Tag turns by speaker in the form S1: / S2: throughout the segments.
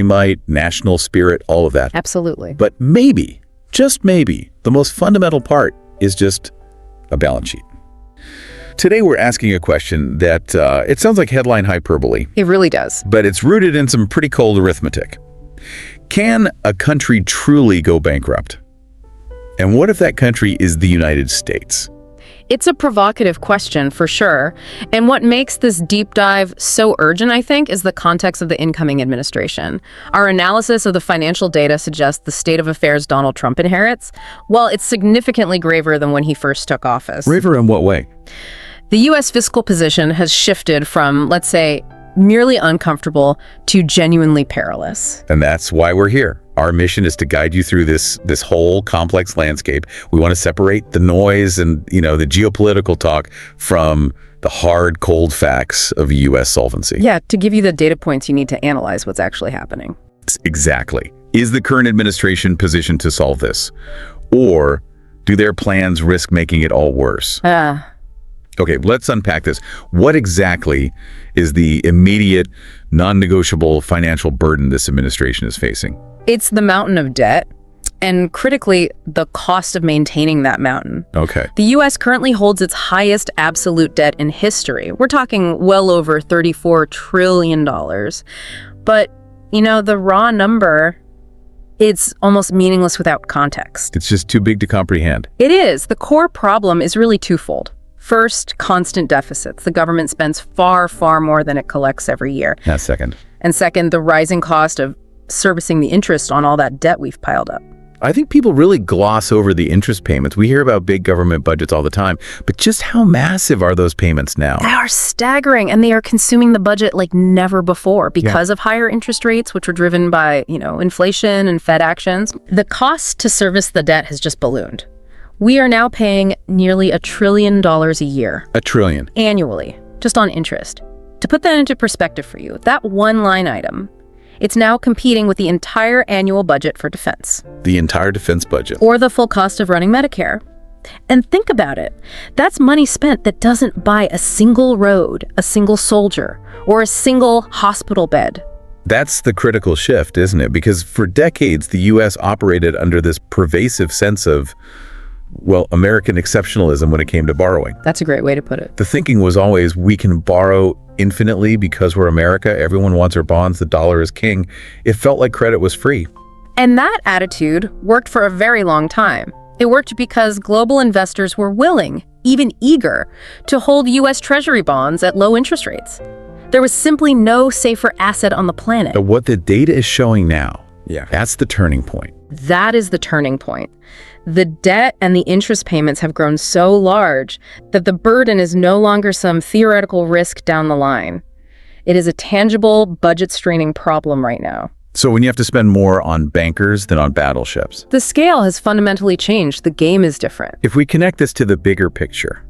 S1: might, national spirit, all of that.
S2: Absolutely.
S1: But maybe, just maybe, the most fundamental part is just a balance sheet. Today we're asking a question that it sounds like headline hyperbole.
S2: It really does.
S1: But it's rooted in some pretty cold arithmetic. Can a country truly go bankrupt? And what if that country is the United States?
S2: It's a provocative question for sure. And what makes this deep dive so urgent, I think, is the context of the incoming administration. Our analysis of the financial data suggests the state of affairs Donald Trump inherits, well, it's significantly graver than when he first took office.
S1: Graver in what way?
S2: The U.S. fiscal position has shifted from, let's say, merely uncomfortable to genuinely perilous.
S1: And that's why we're here. Our mission is to guide you through this whole complex landscape. We want to separate the noise and, the geopolitical talk from the hard, cold facts of U.S. solvency.
S2: Yeah, to give you the data points you need to analyze what's actually happening.
S1: Exactly. Is the current administration positioned to solve this? Or do their plans risk making it all worse? Okay, let's unpack this. What exactly is the immediate, non-negotiable financial burden this administration is facing?
S2: It's the mountain of debt, and critically, the cost of maintaining that mountain.
S1: Okay.
S2: The U.S. currently holds its highest absolute debt in history. We're talking well over $34 trillion. But, the raw number, it's almost meaningless without context.
S1: It's just too big to comprehend.
S2: It is. The core problem is really twofold. First, constant deficits. The government spends far, far more than it collects every year.
S1: That's second.
S2: And second, the rising cost of servicing the interest on all that debt we've piled up.
S1: I think people really gloss over the interest payments. We hear about big government budgets all the time, but just how massive are those payments now?
S2: They are staggering, and they are consuming the budget like never before because of higher interest rates, which were driven by, inflation and Fed actions. The cost to service the debt has just ballooned. We are now paying nearly $1 trillion a year.
S1: $1 trillion?
S2: Annually, just on interest. To put that into perspective for you, that one line item, it's now competing with the entire annual budget for defense.
S1: The entire defense budget.
S2: Or the full cost of running Medicare. And think about it. That's money spent that doesn't buy a single road, a single soldier, or a single hospital bed.
S1: That's the critical shift, isn't it? Because for decades, the U.S. operated under this pervasive sense of, American exceptionalism when it came to borrowing.
S2: That's a great way to put it.
S1: The thinking was always, we can borrow infinitely because we're America. Everyone wants our bonds. The dollar is king. It felt like credit was free.
S2: And that attitude worked for a very long time. It worked because global investors were willing, even eager, to hold U.S. Treasury bonds at low interest rates. There was simply no safer asset on the planet.
S1: But what the data is showing now, that's the turning point.
S2: That is the turning point. The debt and the interest payments have grown so large that the burden is no longer some theoretical risk down the line. It is a tangible, budget-straining problem right now.
S1: So when you have to spend more on bankers than on battleships.
S2: The scale has fundamentally changed. The game is different.
S1: If we connect this to the bigger picture,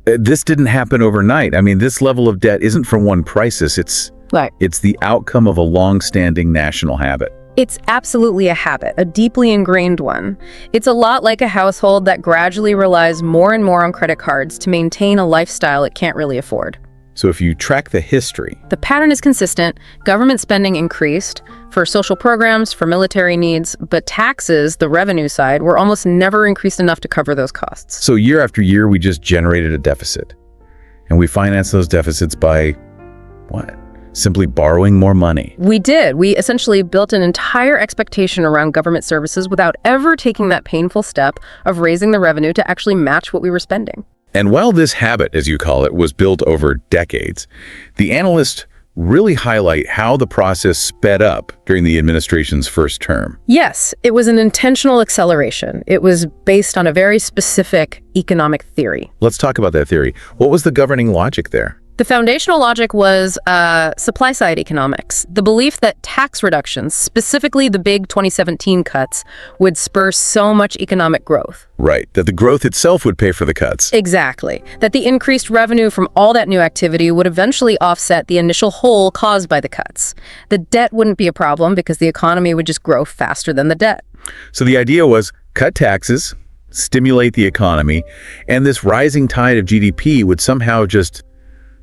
S1: this didn't happen overnight. I mean, this level of debt isn't from one crisis. It's the outcome of a long-standing national habit.
S2: It's absolutely a habit, a deeply ingrained one. It's a lot like a household that gradually relies more and more on credit cards to maintain a lifestyle it can't really afford.
S1: So if you track the history,
S2: the pattern is consistent. Government spending increased for social programs, for military needs, but taxes, the revenue side, were almost never increased enough to cover those costs.
S1: So year after year, we just generated a deficit. And we financed those deficits by what? Simply borrowing more money.
S2: We did. We essentially built an entire expectation around government services without ever taking that painful step of raising the revenue to actually match what we were spending.
S1: And while this habit, as you call it, was built over decades, the analysts really highlight how the process sped up during the administration's first term.
S2: Yes, it was an intentional acceleration. It was based on a very specific economic theory.
S1: Let's talk about that theory. What was the governing logic there?
S2: The foundational logic was supply-side economics, the belief that tax reductions, specifically the big 2017 cuts, would spur so much economic growth.
S1: Right, that the growth itself would pay for the cuts.
S2: Exactly, that the increased revenue from all that new activity would eventually offset the initial hole caused by the cuts. The debt wouldn't be a problem because the economy would just grow faster than the debt.
S1: So the idea was cut taxes, stimulate the economy, and this rising tide of GDP would somehow just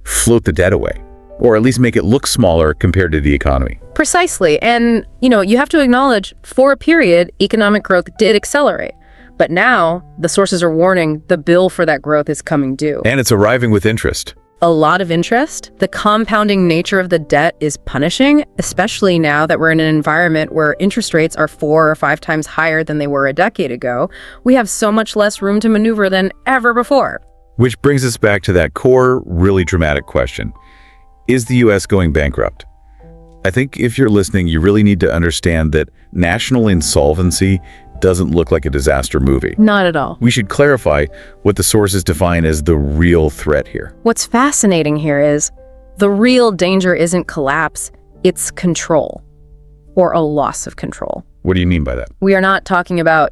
S1: float the debt away. Or at least make it look smaller compared to the economy.
S2: Precisely. And, you have to acknowledge, for a period, economic growth did accelerate. But now, the sources are warning the bill for that growth is coming due.
S1: And it's arriving with interest.
S2: A lot of interest. The compounding nature of the debt is punishing, especially now that we're in an environment where interest rates are 4 or 5 times higher than they were a decade ago. We have so much less room to maneuver than ever before.
S1: Which brings us back to that core, really dramatic question. Is the U.S. going bankrupt? I think if you're listening, you really need to understand that national insolvency doesn't look like a disaster movie.
S2: Not at all.
S1: We should clarify what the sources define as the real threat here.
S2: What's fascinating here is the real danger isn't collapse, it's control, or a loss of control.
S1: What do you mean by that?
S2: We are not talking about,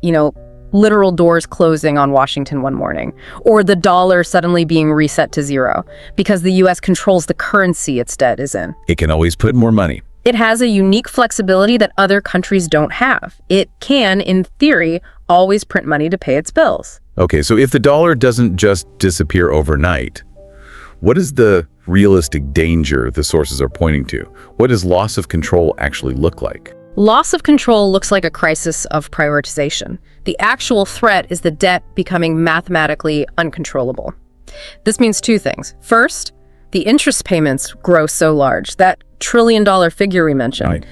S2: literal doors closing on Washington one morning, or the dollar suddenly being reset to zero, because the U.S. controls the currency its debt is in.
S1: It can always put more money.
S2: It has a unique flexibility that other countries don't have. It can, in theory, always print money to pay its bills.
S1: Okay, so if the dollar doesn't just disappear overnight, what is the realistic danger the sources are pointing to? What does loss of control actually look like?
S2: Loss of control looks like a crisis of prioritization. The actual threat is the debt becoming mathematically uncontrollable. This means 2 things. First, the interest payments grow so large, that trillion-dollar figure we mentioned,
S1: Right,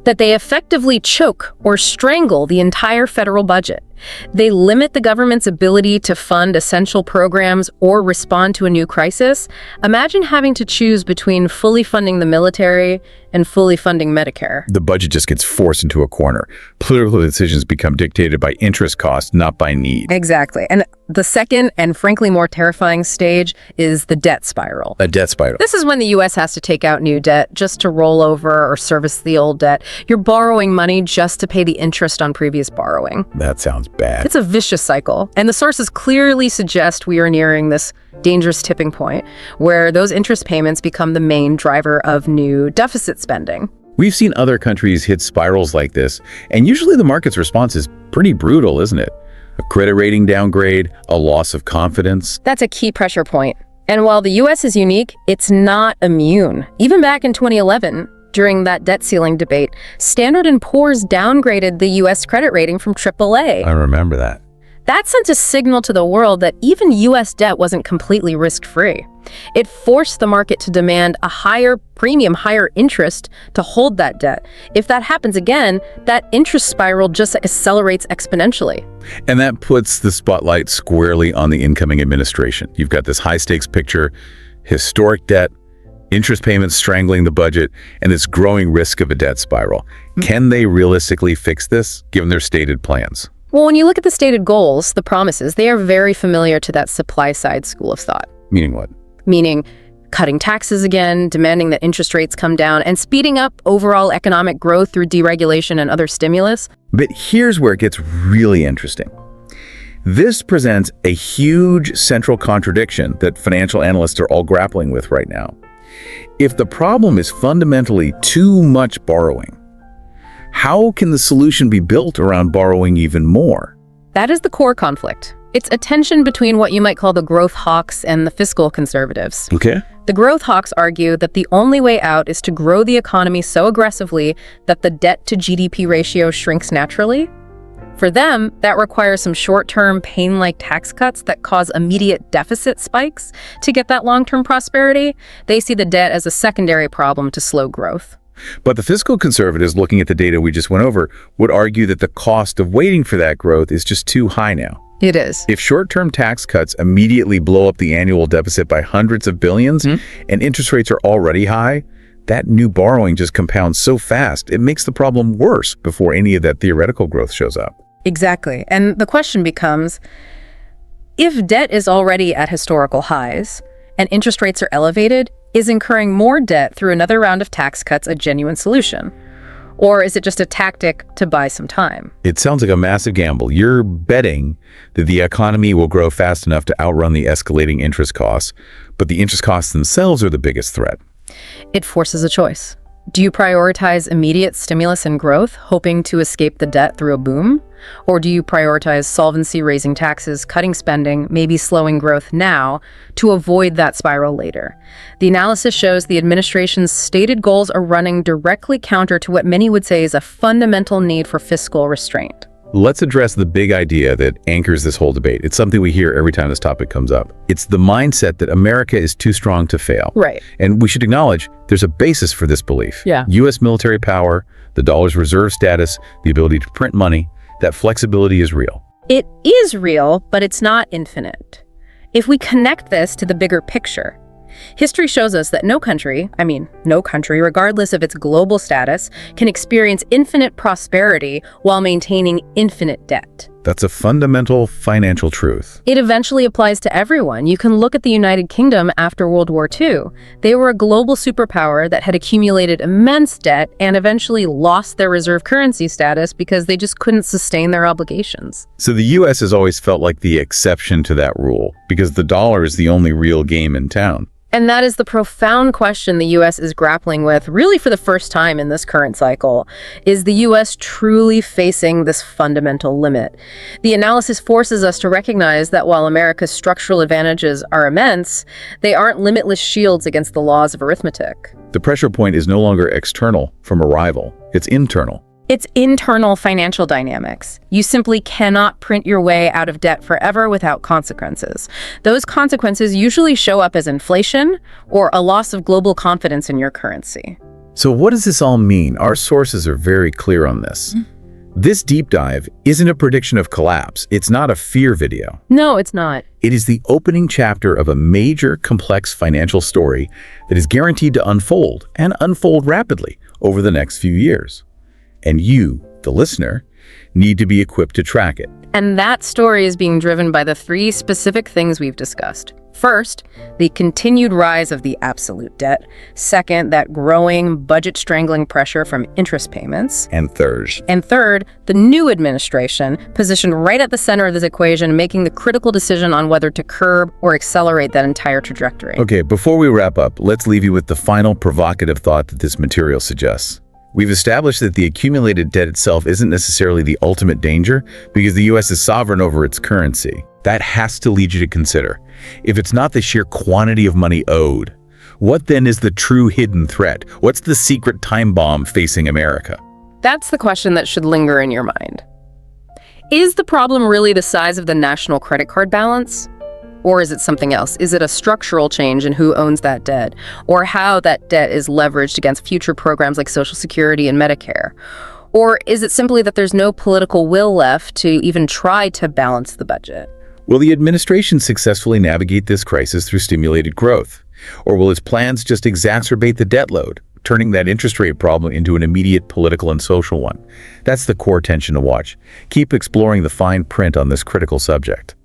S2: that they effectively choke or strangle the entire federal budget. They limit the government's ability to fund essential programs or respond to a new crisis. Imagine having to choose between fully funding the military and fully funding Medicare.
S1: The budget just gets forced into a corner. Political decisions become dictated by interest costs, not by need.
S2: Exactly. And the second and frankly more terrifying stage is the debt spiral.
S1: A debt spiral.
S2: This is when the U.S. has to take out new debt just to roll over or service the old debt. You're borrowing money just to pay the interest on previous borrowing.
S1: That sounds bad.
S2: It's a vicious cycle, and the sources clearly suggest we are nearing this dangerous tipping point where those interest payments become the main driver of new deficit spending.
S1: We've seen other countries hit spirals like this, and usually the market's response is pretty brutal, isn't it? A credit rating downgrade, a loss of confidence.
S2: That's a key pressure point. And while the U.S. is unique, it's not immune. Even back in 2011, during that debt ceiling debate, Standard & Poor's downgraded the U.S. credit rating from AAA.
S1: I remember that.
S2: That sent a signal to the world that even U.S. debt wasn't completely risk-free. It forced the market to demand a higher premium, higher interest to hold that debt. If that happens again, that interest spiral just accelerates exponentially.
S1: And that puts the spotlight squarely on the incoming administration. You've got this high-stakes picture, historic debt, interest payments strangling the budget, and this growing risk of a debt spiral. Can they realistically fix this, given their stated plans?
S2: Well, when you look at the stated goals, the promises, they are very familiar to that supply-side school of thought.
S1: Meaning what?
S2: Meaning cutting taxes again, demanding that interest rates come down, and speeding up overall economic growth through deregulation and other stimulus.
S1: But here's where it gets really interesting. This presents a huge central contradiction that financial analysts are all grappling with right now. If the problem is fundamentally too much borrowing, how can the solution be built around borrowing even more?
S2: That is the core conflict. It's a tension between what you might call the growth hawks and the fiscal conservatives.
S1: Okay.
S2: The growth hawks argue that the only way out is to grow the economy so aggressively that the debt-to-GDP ratio shrinks naturally. For them, that requires some short-term, pain-like tax cuts that cause immediate deficit spikes to get that long-term prosperity. They see the debt as a secondary problem to slow growth.
S1: But the fiscal conservatives, looking at the data we just went over, would argue that the cost of waiting for that growth is just too high now.
S2: It is.
S1: If short-term tax cuts immediately blow up the annual deficit by hundreds of billions, and interest rates are already high, that new borrowing just compounds so fast, it makes the problem worse before any of that theoretical growth shows up.
S2: Exactly. And the question becomes, if debt is already at historical highs and interest rates are elevated, is incurring more debt through another round of tax cuts a genuine solution? Or is it just a tactic to buy some time?
S1: It sounds like a massive gamble. You're betting that the economy will grow fast enough to outrun the escalating interest costs, but the interest costs themselves are the biggest threat.
S2: It forces a choice. Do you prioritize immediate stimulus and growth, hoping to escape the debt through a boom? Or do you prioritize solvency, raising taxes, cutting spending, maybe slowing growth now to avoid that spiral later? The analysis shows the administration's stated goals are running directly counter to what many would say is a fundamental need for fiscal restraint.
S1: Let's address the big idea that anchors this whole debate. It's something we hear every time this topic comes up. It's the mindset that America is too strong to fail.
S2: Right.
S1: And we should acknowledge there's a basis for this belief.
S2: Yeah.
S1: U.S. military power, the dollar's reserve status, the ability to print money, that flexibility is real.
S2: It is real, but it's not infinite. If we connect this to the bigger picture, history shows us that no country, regardless of its global status, can experience infinite prosperity while maintaining infinite debt.
S1: That's a fundamental financial truth.
S2: It eventually applies to everyone. You can look at the United Kingdom after World War II. They were a global superpower that had accumulated immense debt and eventually lost their reserve currency status because they just couldn't sustain their obligations.
S1: So the U.S. has always felt like the exception to that rule because the dollar is the only real game in town.
S2: And that is the profound question the U.S. is grappling with, really for the first time in this current cycle. Is the U.S. truly facing this fundamental limit? The analysis forces us to recognize that while America's structural advantages are immense, they aren't limitless shields against the laws of arithmetic.
S1: The pressure point is no longer external from a rival. It's internal.
S2: It's internal financial dynamics. You simply cannot print your way out of debt forever without consequences. Those consequences usually show up as inflation or a loss of global confidence in your currency.
S1: So what does this all mean? Our sources are very clear on this. This deep dive isn't a prediction of collapse. It's not a fear video.
S2: No, it's not.
S1: It is the opening chapter of a major, complex financial story that is guaranteed to unfold, and unfold rapidly, over the next few years. And you, the listener, need to be equipped to track it.
S2: And that story is being driven by the three specific things we've discussed. First, the continued rise of the absolute debt. Second, that growing budget-strangling pressure from interest payments.
S1: And
S2: third, the new administration, positioned right at the center of this equation, making the critical decision on whether to curb or accelerate that entire trajectory.
S1: Okay, before we wrap up, let's leave you with the final provocative thought that this material suggests. We've established that the accumulated debt itself isn't necessarily the ultimate danger because the U.S. is sovereign over its currency. That has to lead you to consider, if it's not the sheer quantity of money owed, what then is the true hidden threat? What's the secret time bomb facing America?
S2: That's the question that should linger in your mind. Is the problem really the size of the national credit card balance? Or is it something else? Is it a structural change in who owns that debt? Or how that debt is leveraged against future programs like Social Security and Medicare? Or is it simply that there's no political will left to even try to balance the budget?
S1: Will the administration successfully navigate this crisis through stimulated growth? Or will its plans just exacerbate the debt load, turning that interest rate problem into an immediate political and social one? That's the core tension to watch. Keep exploring the fine print on this critical subject.